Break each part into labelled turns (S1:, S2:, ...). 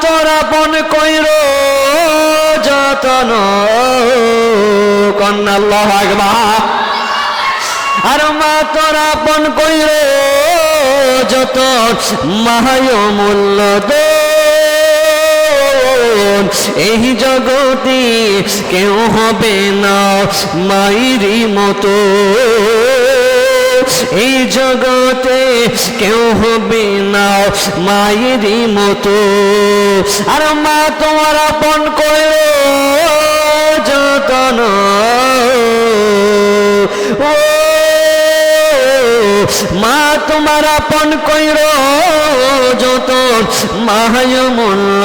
S1: তোর আপন কইর যতন কন্যা আল্লাহু আকবার আর মা তোর আপন কইর যত মাহায় মূল্য এই জগতে কেউ হবে না মায়েরই মতো এই জগতে কেউ হবে না মায়েরই মতো আর মা তোমার আপন কইর যতন ও মা তোমার আপন কইর যতন মাহায় মূল্য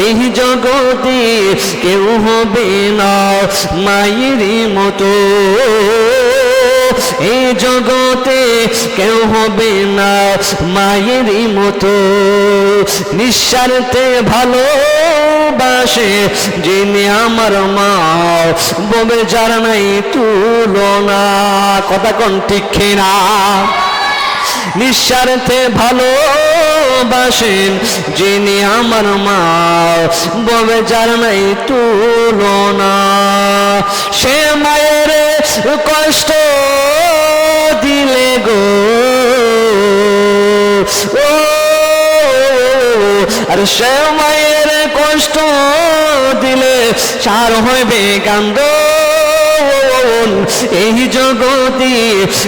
S1: এই জগতে কেউ হবে না মায়েরই মতো এই জগতে কেউ হবে না মায়েরই মতো নিঃস্বার্থে ভালোবাসে যিনি আমার মা ববে যার নাই তুলনা কথা কোন ঠিক না নিঃস্বার্থে ভালোবাসেন যিনি আমার মা ববে যার নাই তুলনা সে মায়ের কষ্ট দিলে গো ও আর সে মায়ের কষ্ট দিলে সার হইবে কান্দ এই জগতে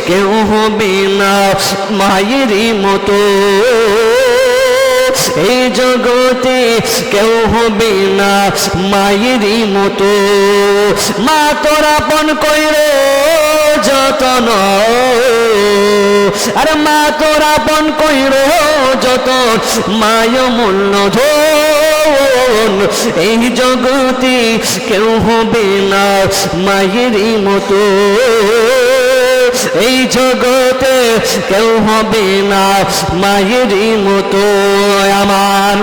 S1: কেউ হবে না মায়েরই মতো এই জগতে কেউ হবে না মায়েরই মতো মা তোর আপন কইর যতন আর মা তোর আপন কইর যতন মায় মূল্য এই জগতে কেউ হবে না মায়েরই মতো এই জগতে কেউ হবে না মায়েরই মতো আমার